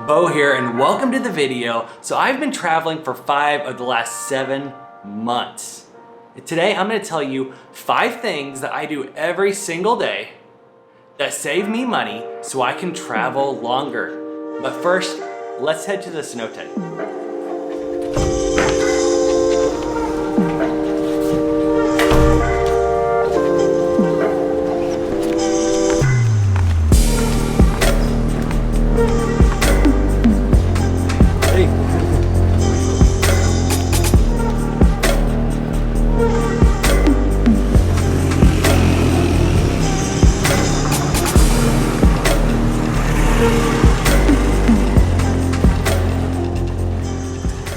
Beau here and welcome to the video. So I've been traveling for 5 of the last 7 months. Today I'm going to tell you 5 things that I do every single day that save me money so I can travel longer. But first, let's head to the cenote.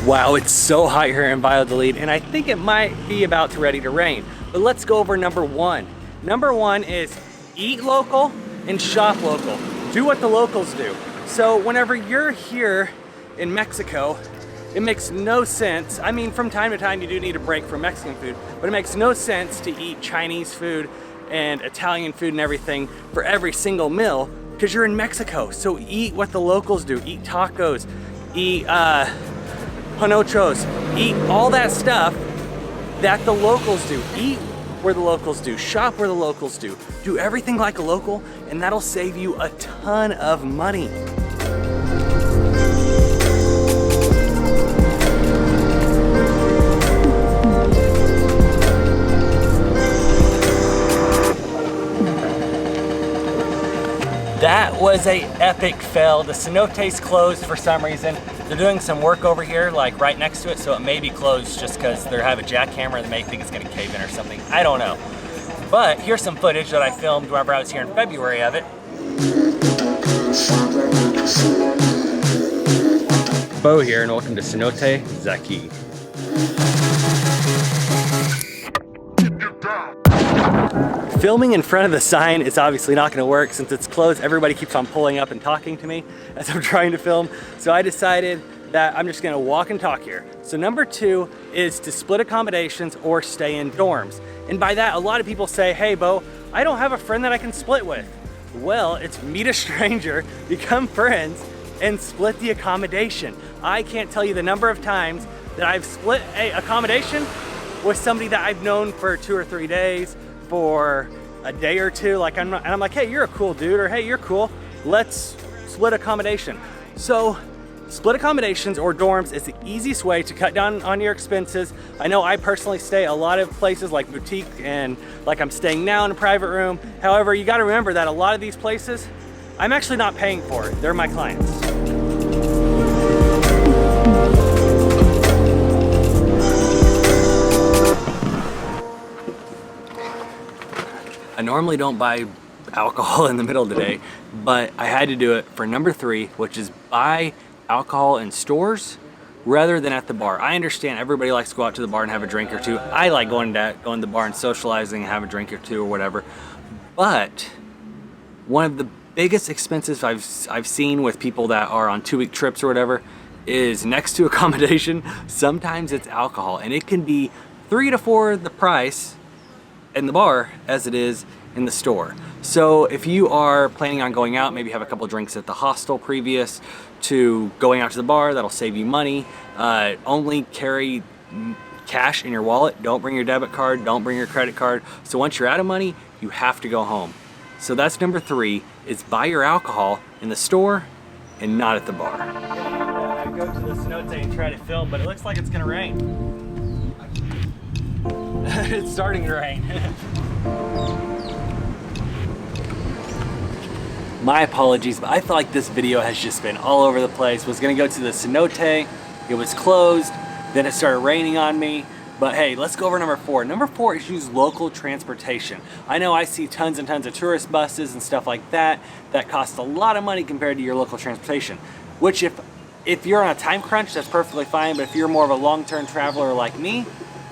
Wow, it's so hot here in Valladolid, and I think it might be about to ready to rain. But let's go over number 1. Number 1 is eat local and shop local. Do what the locals do. So whenever you're here in Mexico, it makes no sense. I mean, from time to time you do need a break from Mexican food, but it makes no sense to eat Chinese food and Italian food and everything for every single meal because you're in Mexico. So eat what the locals do. Eat tacos, eat panochos, eat all that stuff that the locals do. Eat where the locals do, shop where the locals do. Do everything like a local, and that'll save you a ton of money. That was a epic fail. The cenote's closed for some reason. They're doing some work over here, like right next to it, so it may be closed just because they have a jackhammer and they may think it's gonna cave in or something. I don't know. But here's some footage that I filmed whenever I was here in February of it. Beau here, and welcome to Cenote Zaki. Filming in front of the sign is obviously not gonna work since it's closed. Everybody keeps on pulling up and talking to me as I'm trying to film. So I decided that I'm just gonna walk and talk here. So number 2 is to split accommodations or stay in dorms. And by that, a lot of people say, hey Beau, I don't have a friend that I can split with. Well, it's meet a stranger, become friends, and split the accommodation. I can't tell you the number of times that I've split a accommodation with somebody that I've known for 2 or 3 days, for a day or two, and I'm like, hey, you're a cool dude, or hey, you're cool, let's split accommodation. So split accommodations or dorms is the easiest way to cut down on your expenses. I know I personally stay a lot of places like boutique, and like I'm staying now in a private room. However, you got to remember that a lot of these places I'm actually not paying for. They're my clients. I normally don't buy alcohol in the middle of the day, but I had to do it for number 3, which is buy alcohol in stores rather than at the bar. I understand everybody likes to go out to the bar and have a drink or two. I like going to the bar and socializing and have a drink or two or whatever. But one of the biggest expenses I've seen with people that are on 2-week trips or whatever is next to accommodation. Sometimes it's alcohol, and it can be 3 to 4 the price in the bar as it is in the store. So if you are planning on going out, maybe have a couple drinks at the hostel previous to going out to the bar, that'll save you money. Only carry cash in your wallet. Don't bring your debit card, don't bring your credit card. So once you're out of money, you have to go home. So that's number 3, is buy your alcohol in the store and not at the bar. I go to the cenote and try to film, but it looks like it's gonna rain. It's starting to rain. My apologies, but I feel like this video has just been all over the place. Was gonna go to the cenote, it was closed, then it started raining on me. But hey, let's go over number 4. Number 4 is use local transportation. I know I see tons and tons of tourist buses and stuff like that that cost a lot of money compared to your local transportation, which if you're on a time crunch, that's perfectly fine. But if you're more of a long-term traveler like me,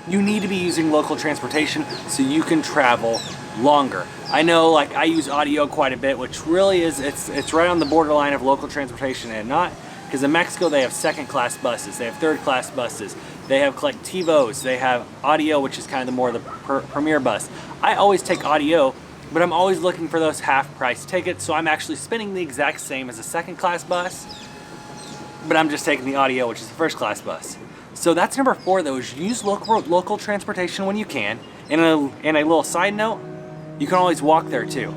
you need to be using local transportation so you can travel longer. I know, like, I use audio quite a bit, which really is, it's right on the borderline of local transportation and not, because in Mexico they have 2nd-class buses, they have 3rd-class buses, they have collectivos, they have audio, which is kind of the more the premier bus. I always take audio, but I'm always looking for those half-price tickets, so I'm actually spending the exact same as a 2nd-class bus, but I'm just taking the audio, which is the first class bus. So that's number 4 though, is use local transportation when you can. And a little side note, you can always walk there too.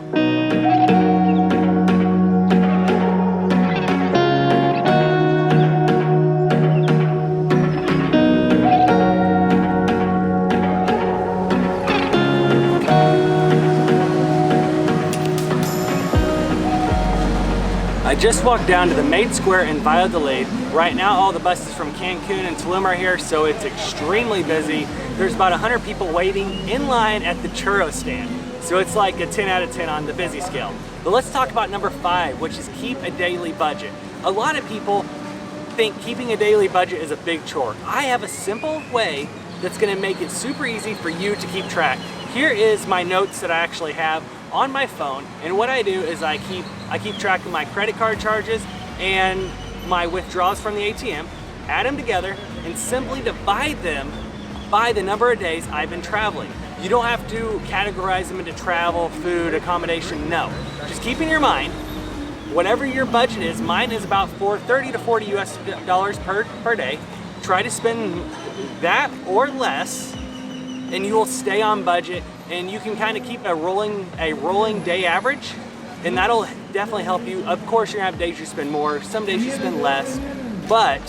I just walked down to the main square in Valladolid. Right now all the buses from Cancun and Tulum are here, so it's extremely busy. There's about 100 people waiting in line at the churro stand. So it's like a 10 out of 10 on the busy scale. But let's talk about number 5, which is keep a daily budget. A lot of people think keeping a daily budget is a big chore. I have a simple way that's gonna make it super easy for you to keep track. Here is my notes that I actually have on my phone, and what I do is I keep track of my credit card charges and my withdrawals from the ATM, add them together, and simply divide them by the number of days I've been traveling. You don't have to categorize them into travel, food, accommodation, no. Just keep in your mind, whatever your budget is, mine is about 30 to 40 US dollars per day. Try to spend that or less, and you will stay on budget, and you can kind of keep a rolling day average, and that'll definitely help you. Of course, you're gonna have days you spend more, some days you spend less, but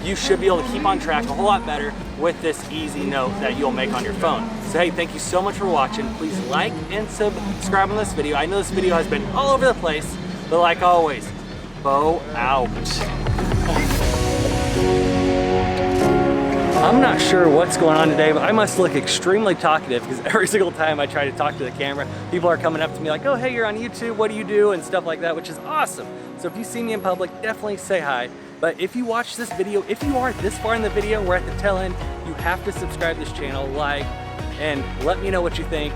you should be able to keep on track a whole lot better with this easy note that you'll make on your phone. So hey, thank you so much for watching. Please like and subscribe on this video. I know this video has been all over the place, but like always, Beau out. I'm not sure what's going on today, but I must look extremely talkative because every single time I try to talk to the camera, people are coming up to me like, oh, hey, you're on YouTube, what do you do? And stuff like that, which is awesome. So if you see me in public, definitely say hi. But if you watch this video, if you are this far in the video, we're at the tail end, you have to subscribe to this channel, like, and let me know what you think.